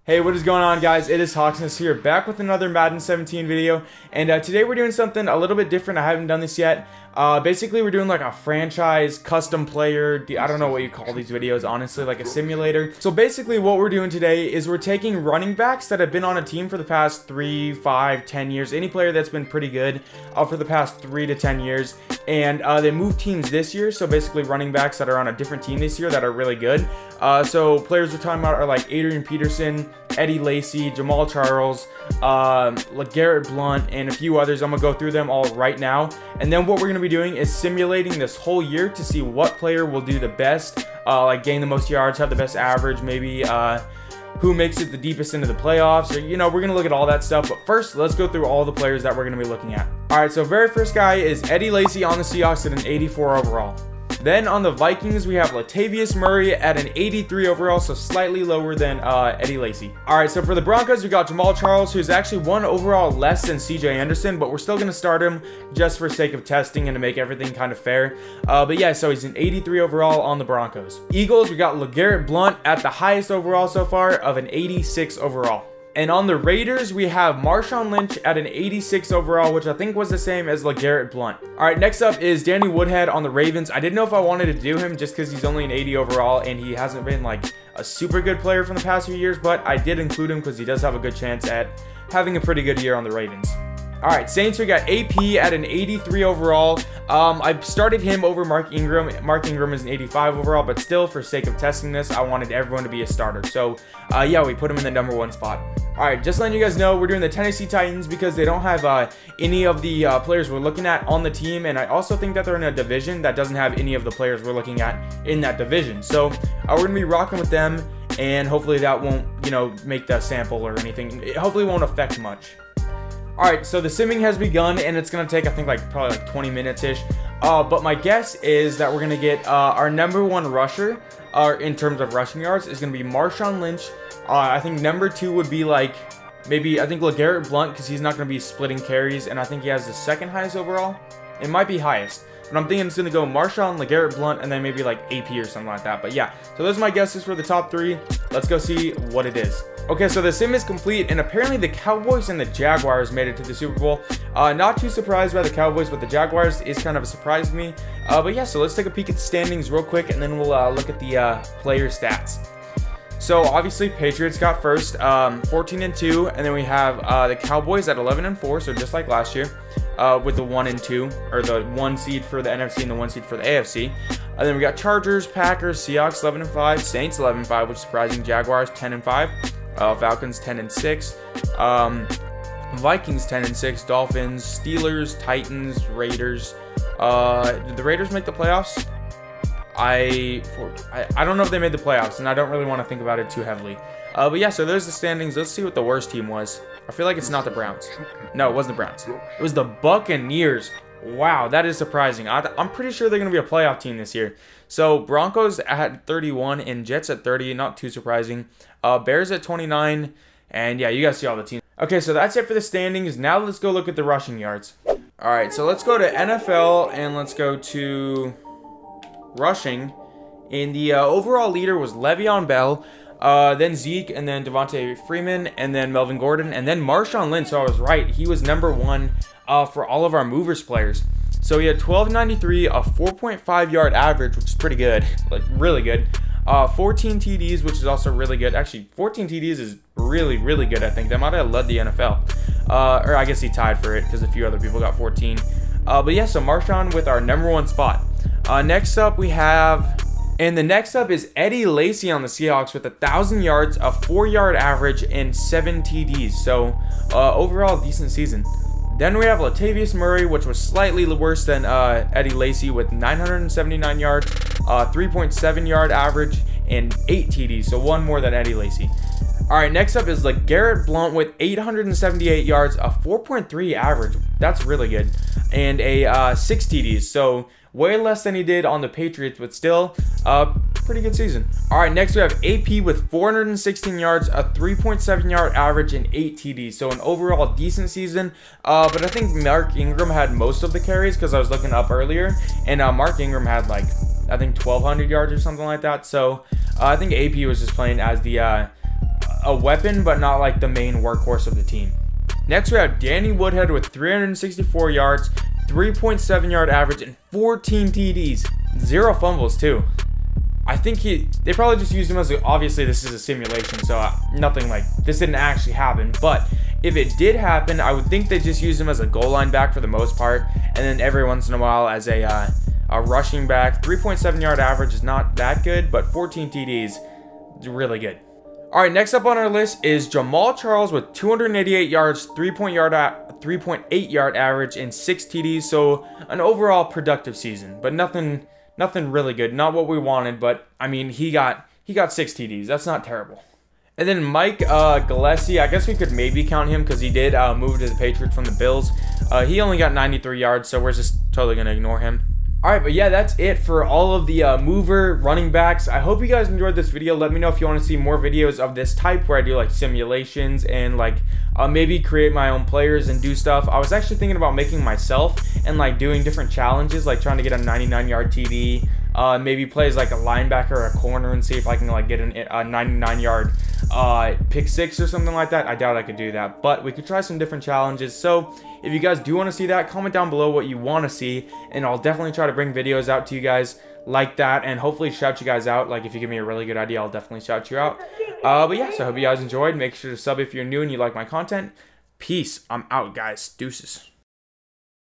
Hey, what is going on, guys? It is Hawksness here, back with another Madden 17 video, and today we're doing something a little bit different. I haven't done this yet. Basically, we're doing like a franchise custom player. I don't know what you call these videos, honestly, like a simulator. So basically, what we're doing today is we're taking running backs that have been on a team for the past 3, 5, 10 years. Any player that's been pretty good for the past 3 to 10 years. And they moved teams this year, so basically running backs that are on a different team this year that are really good. So players we're talking about are like Adrian Peterson, Eddie Lacy, Jamal Charles, LeGarrette Blount, and a few others. I'm going to go through them all right now. And then what we're going to be doing is simulating this whole year to see what player will do the best, like gain the most yards, have the best average, maybe who makes it the deepest into the playoffs, or, you know, we're going to look at all that stuff. But first, let's go through all the players that we're going to be looking at. All right, so very first guy is Eddie Lacy on the Seahawks at an 84 overall. Then on the Vikings, we have Latavius Murray at an 83 overall, so slightly lower than Eddie Lacy. All right, so for the Broncos, we got Jamal Charles, who's actually 1 overall less than CJ Anderson, but we're still going to start him just for sake of testing and to make everything kind of fair. But yeah, so he's an 83 overall on the Broncos. Eagles, we got LeGarrette Blount at the highest overall so far of an 86 overall. And on the Raiders, we have Marshawn Lynch at an 86 overall, which I think was the same as LeGarrette Blount. All right, next up is Danny Woodhead on the Ravens. I didn't know if I wanted to do him just because he's only an 80 overall and he hasn't been like a super good player from the past few years, but I did include him because he does have a good chance at having a pretty good year on the Ravens. All right, Saints, we got AP at an 83 overall. I started him over Mark Ingram. Mark Ingram is an 85 overall, but still, for sake of testing this, I wanted everyone to be a starter. So, yeah, we put him in the #1 spot. All right, just letting you guys know, we're doing the Tennessee Titans because they don't have any of the players we're looking at on the team, and I also think that they're in a division that doesn't have any of the players we're looking at in that division. So, we're going to be rocking with them, and hopefully that won't, you know, make the sample or anything. It hopefully won't affect much. Alright, so the simming has begun, and it's going to take, I think, probably 20 minutes-ish. But my guess is that we're going to get our #1 rusher, in terms of rushing yards, is going to be Marshawn Lynch. I think #2 would be, like, maybe, I think LeGarrette Blount, because he's not going to be splitting carries, and I think he has the 2nd highest overall. It might be highest. But I'm thinking it's going to go Marshawn, LeGarrette Blount, and then maybe, like, AP or something like that. But, yeah, so those are my guesses for the top 3. Let's go see what it is. Okay, so the sim is complete, and apparently the Cowboys and the Jaguars made it to the Super Bowl. Not too surprised by the Cowboys, but the Jaguars is kind of a surprise to me. But yeah, so let's take a peek at the standings real quick, and then we'll look at the player stats. So obviously, Patriots got first, 14-2, and then we have the Cowboys at 11-4, so just like last year, with the 1 and 2, or the 1 seed for the NFC and the 1 seed for the AFC. And then we got Chargers, Packers, Seahawks 11-5, Saints 11-5, which is surprising. Jaguars 10-5. Falcons 10-6, Vikings 10-6, Dolphins, Steelers, Titans, Raiders. Did the Raiders make the playoffs? I don't know if they made the playoffs, and I don't really want to think about it too heavily. But yeah, so there's the standings. Let's see what the worst team was. I feel like it's not the Browns. No, it wasn't the Browns. It was the Buccaneers. Wow, that is surprising. I'm pretty sure they're going to be a playoff team this year. So, Broncos at 31 and Jets at 30. Not too surprising. Bears at 29. And yeah, you guys see all the teams. Okay, so that's it for the standings. Now let's go look at the rushing yards. All right, so let's go to NFL and let's go to rushing. And the overall leader was Le'Veon Bell. Then Zeke, and then Devontae Freeman, and then Melvin Gordon, and then Marshawn Lynch. So I was right. He was #1 for all of our movers players. So he had 1293, a 4.5 yard average, which is pretty good, like really good. 14 TDs, which is also really good. Actually, 14 TDs is really, really good, I think. That might have led the NFL. Or I guess he tied for it because a few other people got 14. But yeah, so Marshawn with our #1 spot. Next up, we have... And the next up is Eddie Lacy on the Seahawks with 1,000 yards, a 4-yard average, and 7 TDs. So, overall, decent season. Then we have Latavius Murray, which was slightly worse than Eddie Lacy with 979 yards, 3.7 yard average, and 8 TDs. So, 1 more than Eddie Lacy. All right, next up is LeGarrette Blount with 878 yards, a 4.3 average. That's really good. And a 6 TDs. So, way less than he did on the Patriots, but still, pretty good season. All right, next we have AP with 416 yards, a 3.7 yard average, and 8 TDs. So an overall decent season. But I think Mark Ingram had most of the carries because I was looking up earlier, and Mark Ingram had like, I think 1,200 yards or something like that. So I think AP was just playing as the a weapon, but not like the main workhorse of the team. Next, we have Danny Woodhead with 364 yards, 3.7 yard average, and 14 TDs. 0 fumbles, too. I think they probably just used him as obviously this is a simulation, so nothing like this didn't actually happen. But if it did happen, I would think they just used him as a goal line back for the most part, and then every once in a while as a rushing back. 3.7 yard average is not that good, but 14 TDs is really good. All right, next up on our list is Jamal Charles with 288 yards, 3.8 yard average, and 6 TDs. So an overall productive season, but nothing really good. Not what we wanted, but I mean, he got 6 TDs. That's not terrible. And then Mike Gillespie, I guess we could maybe count him because he did move to the Patriots from the Bills. He only got 93 yards, so we're just totally going to ignore him. All right, but yeah, that's it for all of the mover running backs. I hope you guys enjoyed this video. Let me know if you want to see more videos of this type where I do like simulations and like maybe create my own players and do stuff. I was actually thinking about making myself and like doing different challenges, like trying to get a 99-yard TD, maybe play as like a linebacker or a corner and see if I can like get a 99-yard pick 6 or something like that. I doubt I could do that, but we could try some different challenges. So if you guys do want to see that, comment down below what you want to see, and I'll definitely try to bring videos out to you guys like that, and hopefully shout you guys out. Like if you give me a really good idea, I'll definitely shout you out. But yeah, so I hope you guys enjoyed. Make sure to sub if you're new and you like my content. Peace. I'm out, guys. Deuces.